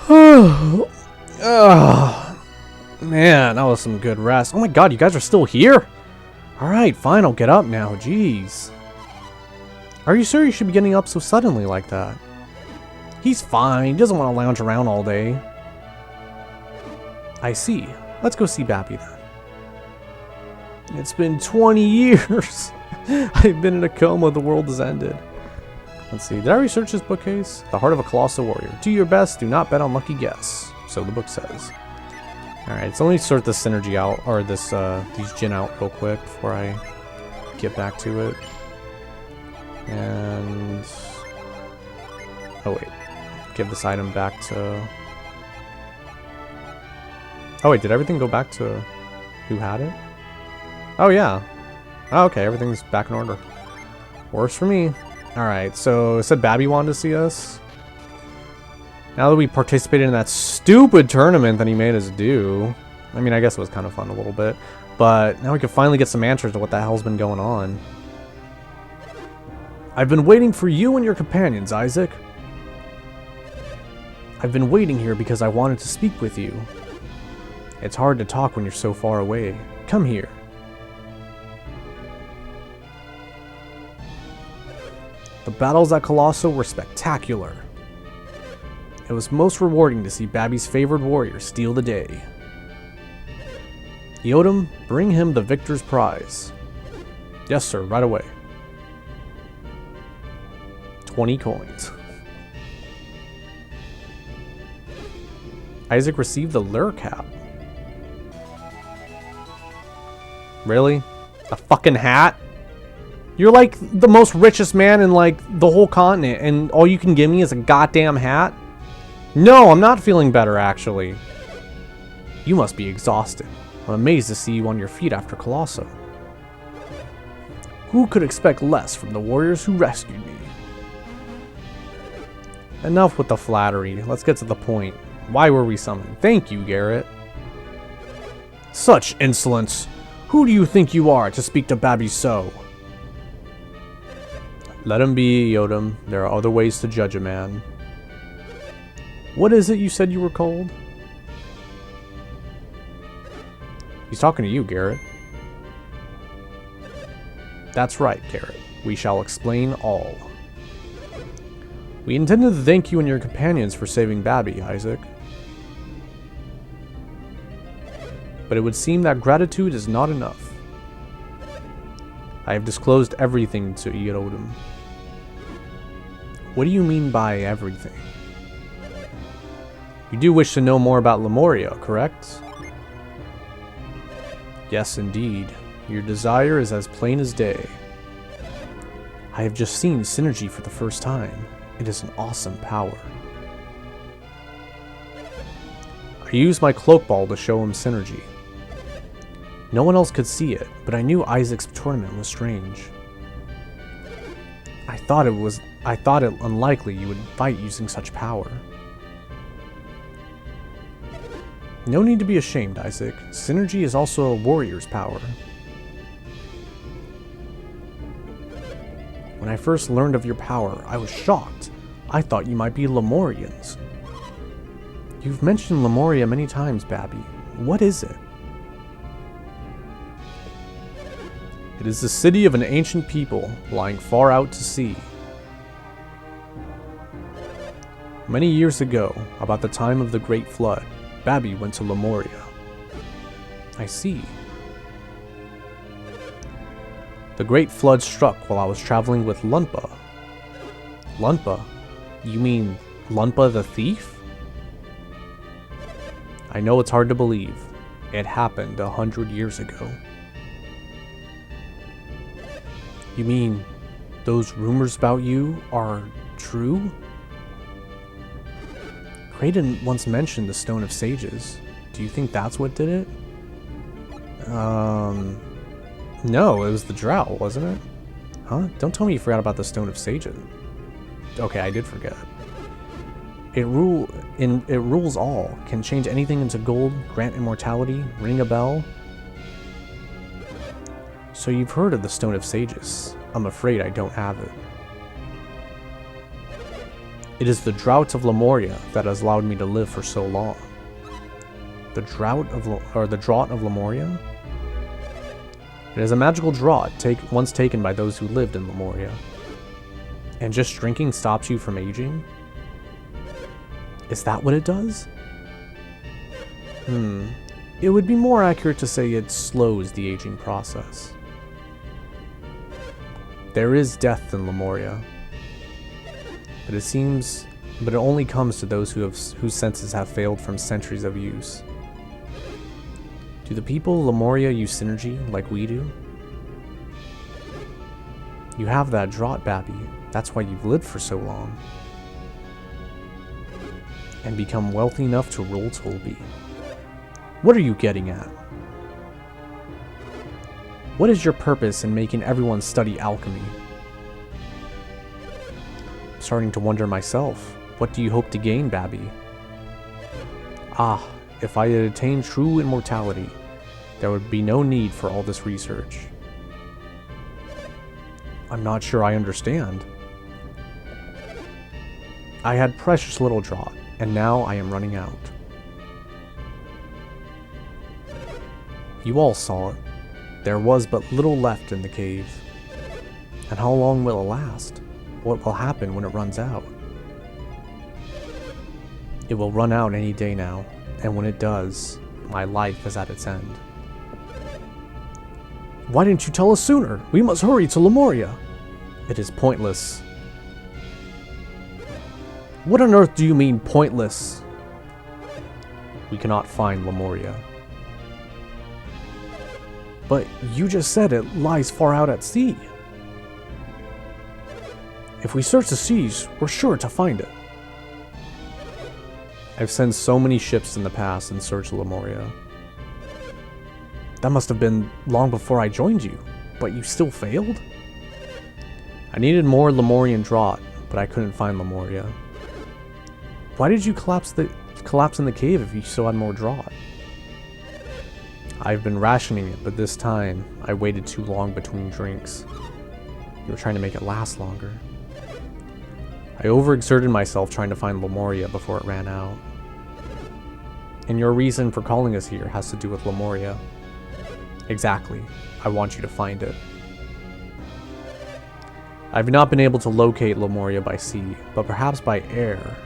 Oh, man, that was some good rest. Oh my god, you guys are still here? Alright, fine, I'll get up now. Jeez. Are you sure you should be getting up so suddenly like that? He's fine. He doesn't want to lounge around all day. I see. Let's go see Babi then. It's been 20 years. I've been in a coma. The world has ended. Let's see. Did I research this bookcase? The Heart of a Colosso Warrior. Do your best. Do not bet on lucky guess. So the book says. Alright, so let me sort this synergy out, or this, these Jin out real quick before I get back to it. And... oh wait. Give this item back to... oh wait, did everything go back to who had it? Oh yeah. Oh, okay, everything's back in order. Works for me. Alright, so it said Babi wanted to see us. Now that we participated in that stupid tournament that he made us do. I mean, I guess it was kind of fun a little bit. But now we can finally get some answers to what the hell's been going on. I've been waiting for you and your companions, Isaac. I've been waiting here because I wanted to speak with you. It's hard to talk when you're so far away. Come here. The battles at Colosso were spectacular. It was most rewarding to see Babi's favored warrior steal the day. Yodam, bring him the victor's prize. Yes, sir, right away. 20 coins. Isaac received the lure cap. Really? A fucking hat? You're like the most richest man in like the whole continent, and all you can give me is a goddamn hat? No, I'm not feeling better actually. You must be exhausted. I'm amazed to see you on your feet after Colosso. Who could expect less from the warriors who rescued me? Enough with the flattery. Let's get to the point. Why were we summoned? Thank you, Garrett. Such insolence! Who do you think you are to speak to Babi so? Let him be, Yodam. There are other ways to judge a man. What is it you said you were called? He's talking to you, Garrett. That's right, Garrett. We shall explain all. We intended to thank you and your companions for saving Babi, Isaac. But it would seem that gratitude is not enough. I have disclosed everything to Yodam. What do you mean by everything? You do wish to know more about Lemuria, correct? Yes, indeed. Your desire is as plain as day. I have just seen synergy for the first time. It is an awesome power. I used my cloak ball to show him synergy. No one else could see it, but I knew Isaac's tournament was strange. I thought it unlikely you would fight using such power. No need to be ashamed, Isaac. Synergy is also a warrior's power. When I first learned of your power, I was shocked. I thought you might be Lemurians. You've mentioned Lemuria many times, Babi. What is it? It is the city of an ancient people, lying far out to sea. Many years ago, about the time of the Great Flood, Babi went to Lemuria. I see. The Great Flood struck while I was traveling with Lunpa. Lunpa? You mean Lunpa the thief? I know it's hard to believe. It happened 100 years ago. You mean those rumors about you are true? Kraden once mentioned the Stone of Sages. Do you think that's what did it? No, it was the drought, wasn't it? Huh? Don't tell me you forgot about the Stone of Sages. Okay, I did forget. It rules all. Can change anything into gold, grant immortality, ring a bell. So you've heard of the Stone of Sages. I'm afraid I don't have it. It is the drought of Lemuria that has allowed me to live for so long. The drought of Lemuria? It is a magical draught once taken by those who lived in Lemuria. And just drinking stops you from aging? Is that what it does? It would be more accurate to say it slows the aging process. There is death in Lemuria. But it only comes to those whose senses have failed from centuries of use. Do the people of Lemuria use synergy like we do? You have that draught, Babi. That's why you've lived for so long. And become wealthy enough to rule Tolbi. What are you getting at? What is your purpose in making everyone study alchemy? I'm starting to wonder myself. What do you hope to gain, Babi? If I had attained true immortality, there would be no need for all this research. I'm not sure I understand. I had precious little draught, and now I am running out. You all saw it. There was but little left in the cave. And how long will it last? What will happen when it runs out? It will run out any day now, and when it does, my life is at its end. Why didn't you tell us sooner? We must hurry to Lemuria. It is pointless. What on earth do you mean, pointless? We cannot find Lemuria. But you just said it lies far out at sea. If we search the seas, we're sure to find it. I've sent so many ships in the past in search of Lemuria. That must have been long before I joined you, but you still failed? I needed more Lemurian draught, but I couldn't find Lemuria. Why did you collapse in the cave if you still had more draught? I've been rationing it, but this time I waited too long between drinks. You were trying to make it last longer. I overexerted myself trying to find Lemuria before it ran out. And your reason for calling us here has to do with Lemuria. Exactly. I want you to find it. I've not been able to locate Lemuria by sea, but perhaps by air.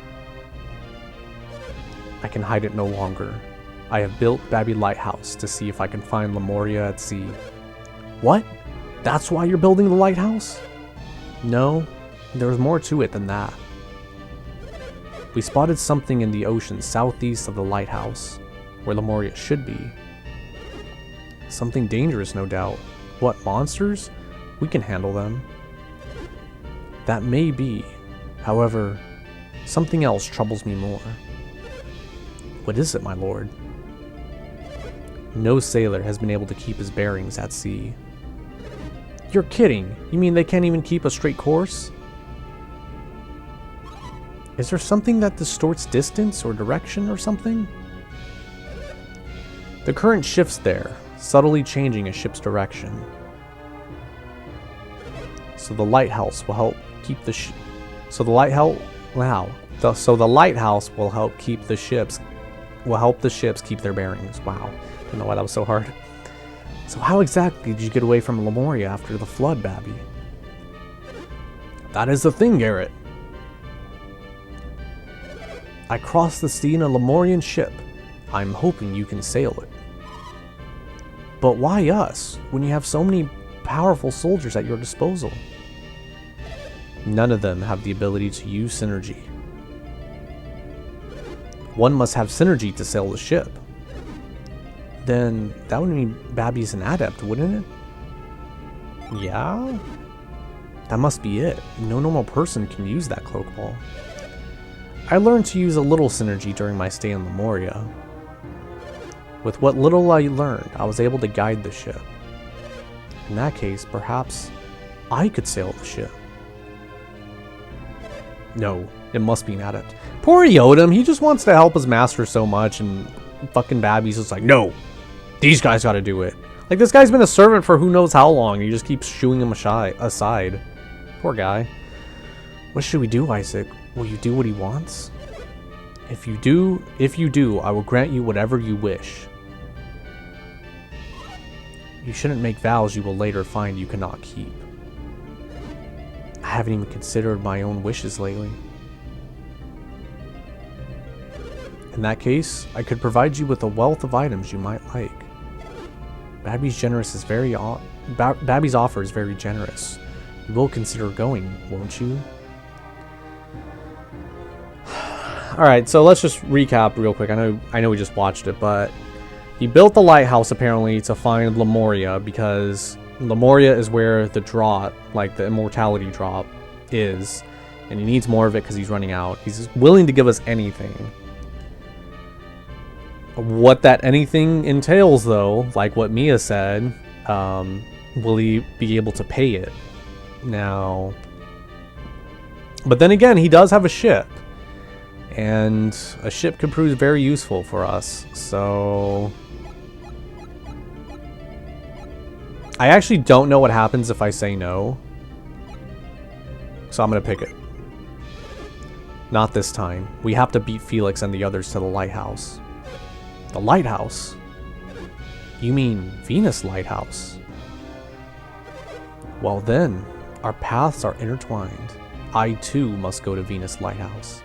I can hide it no longer. I have built Babi Lighthouse to see if I can find Lemuria at sea. What? That's why you're building the lighthouse? No, there's more to it than that. We spotted something in the ocean southeast of the lighthouse, where Lemuria should be. Something dangerous, no doubt. What, monsters? We can handle them. That may be. However, something else troubles me more. What is it, my lord? No sailor has been able to keep his bearings at sea. You're kidding! You mean they can't even keep a straight course? Is there something that distorts distance or direction or something? The current shifts there, subtly changing a ship's direction. So the lighthouse will help keep the lighthouse will help keep the ships keep their bearings. Wow. I don't know why that was so hard. So how exactly did you get away from Lemuria after the flood, Babi? That is the thing, Garrett. I crossed the sea in a Lemurian ship. I'm hoping you can sail it. But why us, when you have so many powerful soldiers at your disposal? None of them have the ability to use synergy. One must have synergy to sail the ship. Then that would mean Babi's an adept, wouldn't it? Yeah? That must be it. No normal person can use that cloak ball. I learned to use a little synergy during my stay in Lemuria. With what little I learned, I was able to guide the ship. In that case, perhaps I could sail the ship. No, it must be an adept. Poor Yodam, he just wants to help his master so much, and fucking Babi's just like, no, these guys gotta do it. Like, this guy's been a servant for who knows how long, and he just keeps shooing him aside. Poor guy. What should we do, Isaac? Will you do what he wants? If you do, I will grant you whatever you wish. You shouldn't make vows you will later find you cannot keep. I haven't even considered my own wishes lately. In that case, I could provide you with a wealth of items you might like. Babi's offer is very generous. You will consider going, won't you? Alright, so let's just recap real quick. I know we just watched it, but he built the lighthouse apparently to find Lemuria, because Lemuria is where the draught, like the immortality drop, is. And he needs more of it because he's running out. He's willing to give us anything. What that anything entails, though, like what Mia said, will he be able to pay it? Now, but then again, he does have a ship. And a ship could prove very useful for us, so... I actually don't know what happens if I say no. So I'm gonna pick it. Not this time. We have to beat Felix and the others to the lighthouse. The lighthouse? You mean Venus Lighthouse? Well then, our paths are intertwined. I too must go to Venus Lighthouse.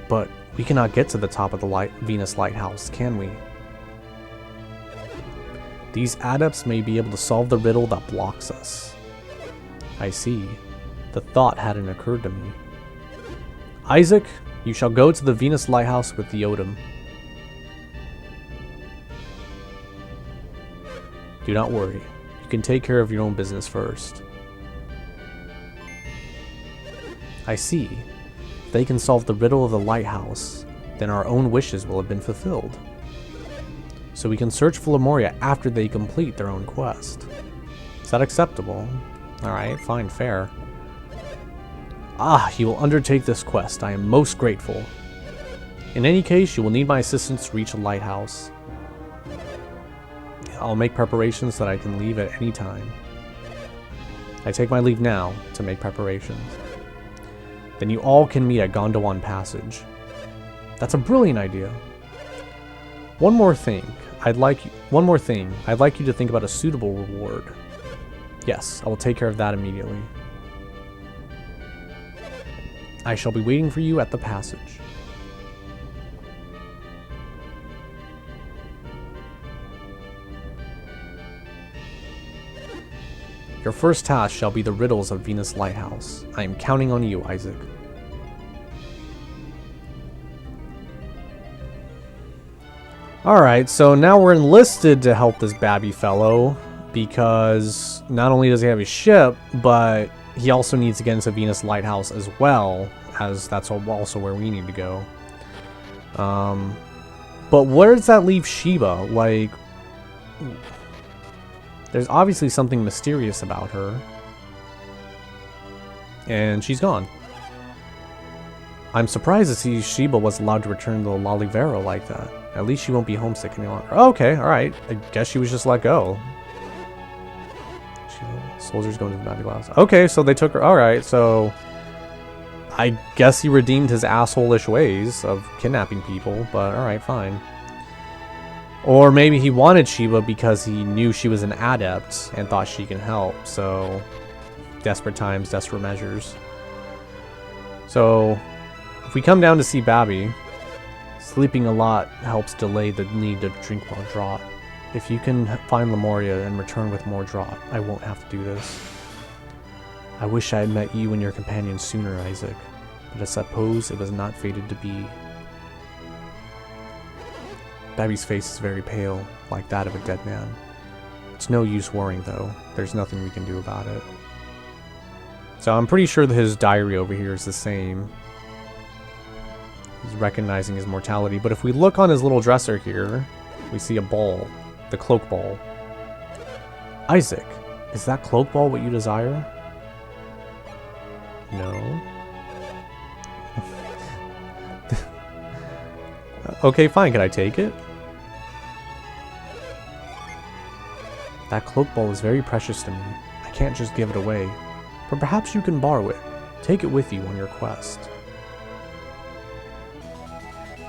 But we cannot get to the top of the Venus Lighthouse, can we? These adepts may be able to solve the riddle that blocks us. I see. The thought hadn't occurred to me. Isaac, you shall go to the Venus Lighthouse with the Odom. Do not worry. You can take care of your own business first. I see. If they can solve the riddle of the lighthouse, then our own wishes will have been fulfilled. So we can search for Lemuria after they complete their own quest. Is that acceptable? Alright, fine, fair. Ah, you will undertake this quest. I am most grateful. In any case, you will need my assistance to reach a lighthouse. I'll make preparations so that I can leave at any time. I take my leave now to make preparations. Then you all can meet at Gondwan Passage. That's a brilliant idea. One more thing. I'd like you to think about a suitable reward. Yes, I will take care of that immediately. I shall be waiting for you at the passage. Your first task shall be the riddles of Venus Lighthouse. I am counting on you, Isaac. Alright, so now we're enlisted to help this Babi fellow, because not only does he have a ship, but he also needs to get into Venus Lighthouse as well, as that's also where we need to go. But where does that leave Sheba? Like, there's obviously something mysterious about her. And she's gone. I'm surprised to see Sheba was allowed to return to Lalivero like that. At least she won't be homesick any longer. Oh, okay, alright. I guess she was just let go. Soldiers going to the Babi Glass. Okay, so they took her. Alright, so I guess he redeemed his asshole-ish ways of kidnapping people, but alright, fine. Or maybe he wanted Sheba because he knew she was an adept and thought she can help, so desperate times, desperate measures. So if we come down to see Babi, sleeping a lot helps delay the need to drink more draught. If you can find Lemuria and return with more draught, I won't have to do this. I wish I had met you and your companion sooner, Isaac, but I suppose it was not fated to be. Babi's face is very pale, like that of a dead man. It's no use worrying, though. There's nothing we can do about it. So I'm pretty sure that his diary over here is the same. He's recognizing his mortality, but if we look on his little dresser here, we see a ball. The cloak ball. Isaac, is that cloak ball what you desire? No. Okay, fine. Can I take it? That cloak ball is very precious to me. I can't just give it away. But perhaps you can borrow it. Take it with you on your quest.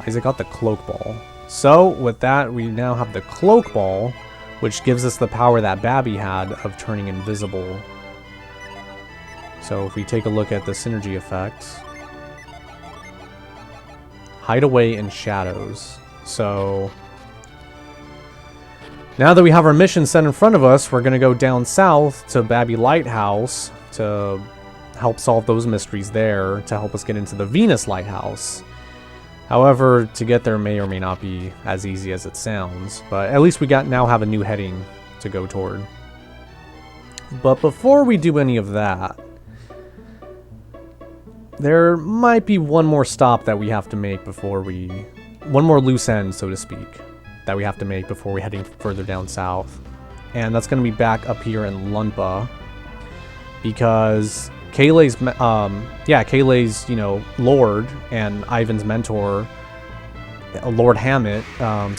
Isaac got the cloak ball. So, with that, we now have the cloak ball, which gives us the power that Babi had of turning invisible. So, if we take a look at the synergy effects, hide away in shadows. So, now that we have our mission set in front of us, we're going to go down south to Babi Lighthouse to help solve those mysteries there, to help us get into the Venus Lighthouse. However, to get there may or may not be as easy as it sounds, but at least we now have a new heading to go toward. But before we do any of that, there might be one more stop that we have to make before we... one more loose end, so to speak, that we have to make before we're heading further down south. And that's going to be back up here in Lunpa, because Kayleigh's, Kayleigh's, you know, Lord and Ivan's mentor, Lord Hammett,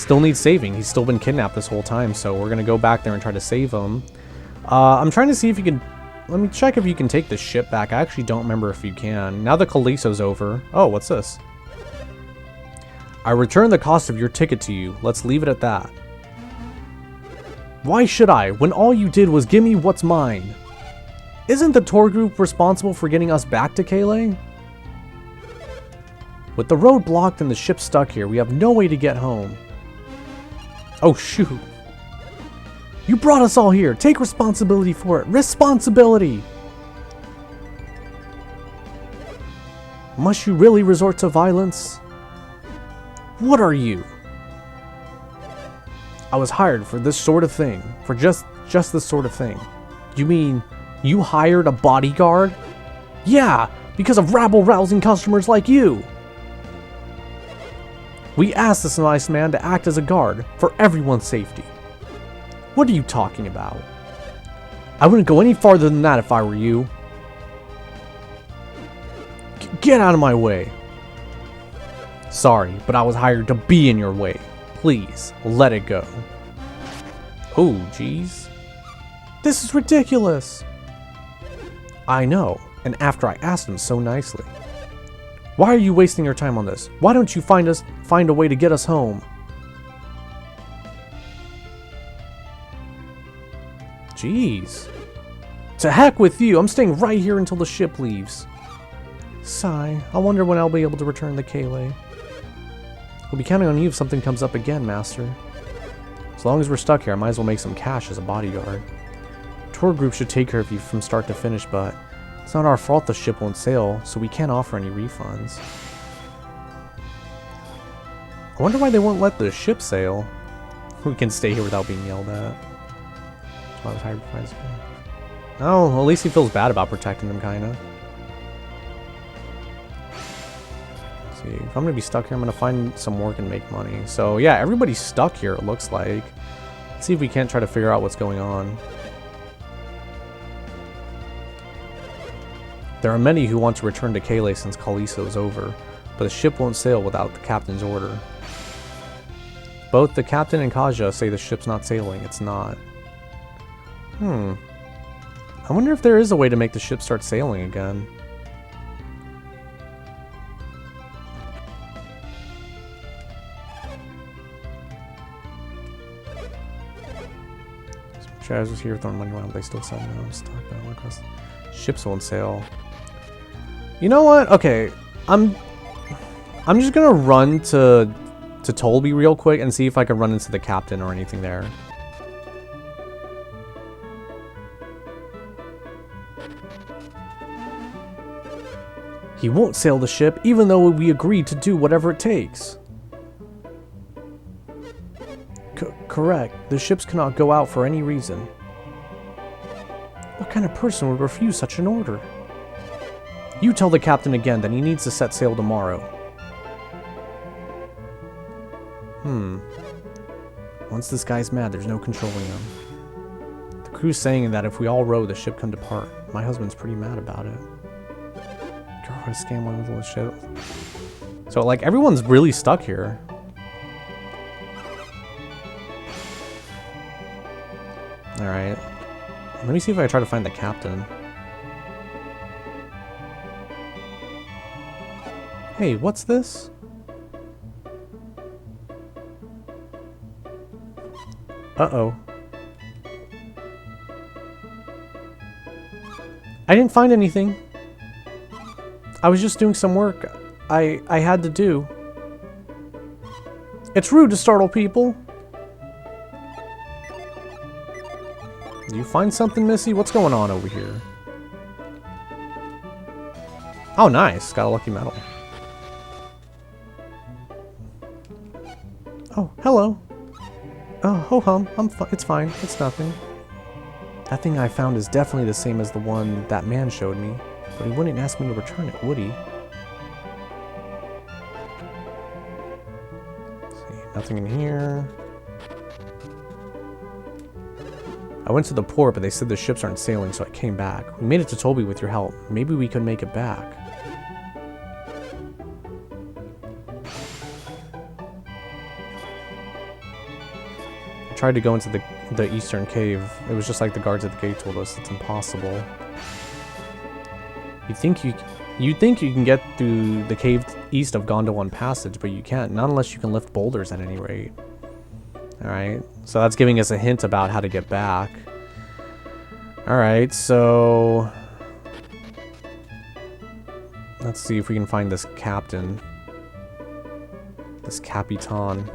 still needs saving. He's still been kidnapped this whole time, so we're going to go back there and try to save him. I'm trying to see if you can... let me check if you can take the ship back. I actually don't remember if you can. Now the Colosso's over. Oh, what's this? I return the cost of your ticket to you. Let's leave it at that. Why should I, when all you did was give me what's mine? Isn't the tour group responsible for getting us back to Cayleigh? With the road blocked and the ship stuck here, we have no way to get home. Oh, shoot. You brought us all here. Take responsibility for it. Responsibility! Must you really resort to violence? What are you? I was hired for this sort of thing. For just this sort of thing. You mean you hired a bodyguard? Yeah, because of rabble-rousing customers like you. We asked this nice man to act as a guard for everyone's safety. What are you talking about? I wouldn't go any farther than that if I were you. Get out of my way. Sorry, but I was hired to be in your way. Please, let it go. Oh, jeez. This is ridiculous. I know, and after I asked him so nicely. Why are you wasting your time on this? Why don't you find a way to get us home? Jeez. To heck with you. I'm staying right here until the ship leaves. Sigh. I wonder when I'll be able to return to Cayleigh. We'll be counting on you if something comes up again, Master. As long as we're stuck here, I might as well make some cash as a bodyguard. Tour group should take care of you from start to finish, but it's not our fault the ship won't sail, so we can't offer any refunds. I wonder why they won't let the ship sail. We can stay here without being yelled at. I was hired by his friend. Oh, well, at least he feels bad about protecting them, kinda. Let's see. If I'm gonna be stuck here, I'm gonna find some work and make money. So yeah, everybody's stuck here, it looks like. Let's see if we can't try to figure out what's going on. There are many who want to return to Cayleigh since Colosso is over, but the ship won't sail without the captain's order. Both the captain and Kaja say the ship's not sailing. It's not. I wonder if there is a way to make the ship start sailing again. Chaz was here throwing money around, but they still said no. I'm stuck. Ships won't sail. You know what? Okay, I'm just gonna run to Tolby real quick and see if I can run into the captain or anything there. He won't sail the ship, even though we agreed to do whatever it takes. Correct. The ships cannot go out for any reason. What kind of person would refuse such an order? You tell the captain again that he needs to set sail tomorrow. Once this guy's mad, there's no controlling him. The crew's saying that if we all row, the ship can depart. My husband's pretty mad about it. Girl, I scam one with the ship. So, like, everyone's really stuck here. Alright. Let me see if I try to find the captain. Hey, what's this? Uh-oh. I didn't find anything. I was just doing some work I had to do. It's rude to startle people. Do you find something, Missy? What's going on over here? Oh, nice. Got a lucky medal. Oh, hello. Oh, ho-hum. It's fine. It's nothing. That thing I found is definitely the same as the one that man showed me, but he wouldn't ask me to return it, would he? Let's see, nothing in here. I went to the port, but they said the ships aren't sailing, so I came back. We made it to Toby with your help. Maybe we could make it back. I tried to go into the eastern cave. It was just like the guards at the gate told us. It's impossible. You think you can get through the cave east of Gondwan Passage, but you can't. Not unless you can lift boulders at any rate. Alright, so that's giving us a hint about how to get back. Alright, so... let's see if we can find this captain. This Capitan.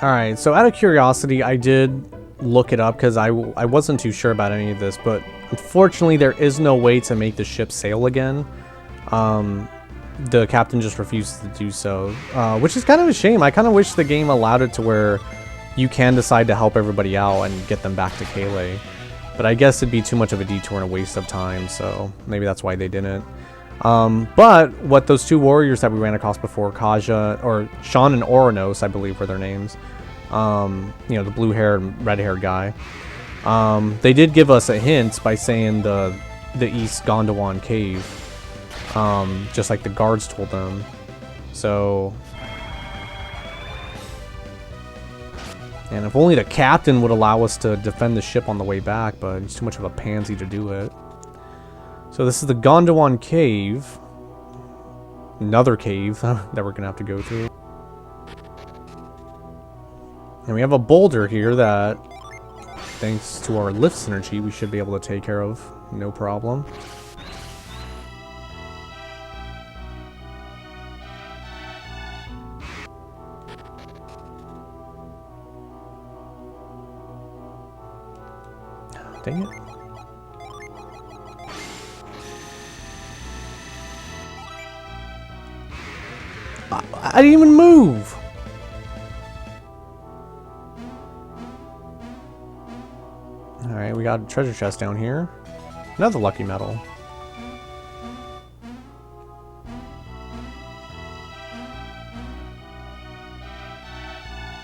Alright, so out of curiosity, I did look it up because I wasn't too sure about any of this, but unfortunately there is no way to make the ship sail again. The captain just refuses to do so, which is kind of a shame. I kind of wish the game allowed it to where you can decide to help everybody out and get them back to Kale. But I guess it'd be too much of a detour and a waste of time, so maybe that's why they didn't. But what those two warriors that we ran across before, Kaja, or Sean and Oranos, I believe were their names. You know, the blue-haired and red-haired guy. They did give us a hint by saying the East Gondwan Cave. Just like the guards told them. So... and if only the captain would allow us to defend the ship on the way back, but he's too much of a pansy to do it. So this is the Gondwan Cave. Another cave that we're going to have to go through. And we have a boulder here that, thanks to our lift synergy, we should be able to take care of. No problem. Dang it. I didn't even move! Alright, we got a treasure chest down here. Another lucky medal.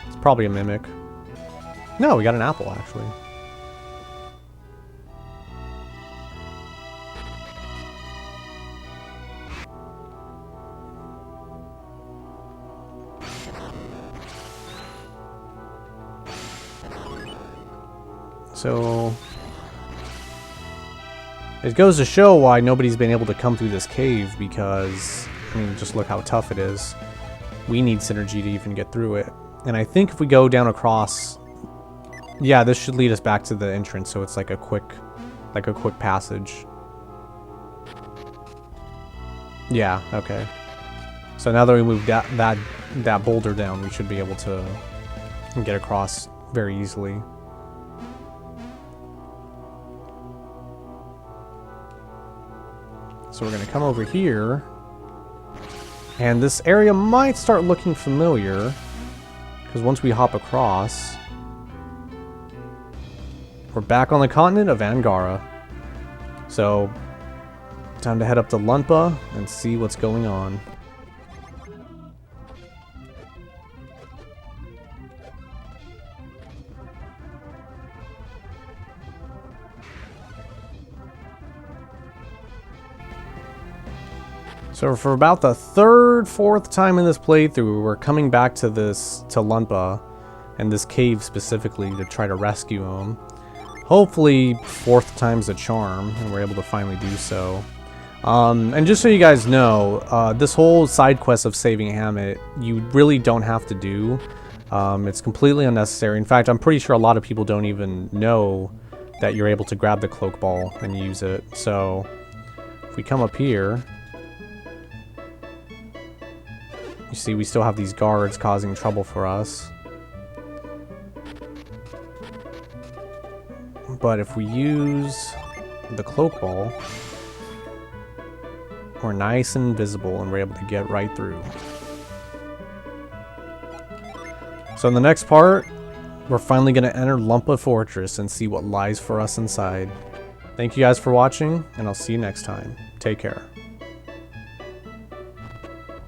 It's probably a mimic. No, we got an apple, actually. So, it goes to show why nobody's been able to come through this cave, because, I mean, just look how tough it is. We need synergy to even get through it. And I think if we go down across... yeah, this should lead us back to the entrance, so it's like a quick passage. Yeah, okay. So now that we moved that boulder down, we should be able to get across very easily. So we're going to come over here, and this area might start looking familiar, because once we hop across, we're back on the continent of Angara. So, time to head up to Lunpa and see what's going on. So for about the third, fourth time in this playthrough, we're coming back to Lunpa, and this cave specifically, to try to rescue him. Hopefully, fourth time's a charm, and we're able to finally do so. And just so you guys know, this whole side quest of saving Hammett, you really don't have to do. It's completely unnecessary. In fact, I'm pretty sure a lot of people don't even know that you're able to grab the cloak ball and use it. So, if we come up here, you see we still have these guards causing trouble for us. But if we use the cloak ball, we're nice and invisible and we're able to get right through. So in the next part, we're finally going to enter Lumpa Fortress and see what lies for us inside. Thank you guys for watching, and I'll see you next time. Take care.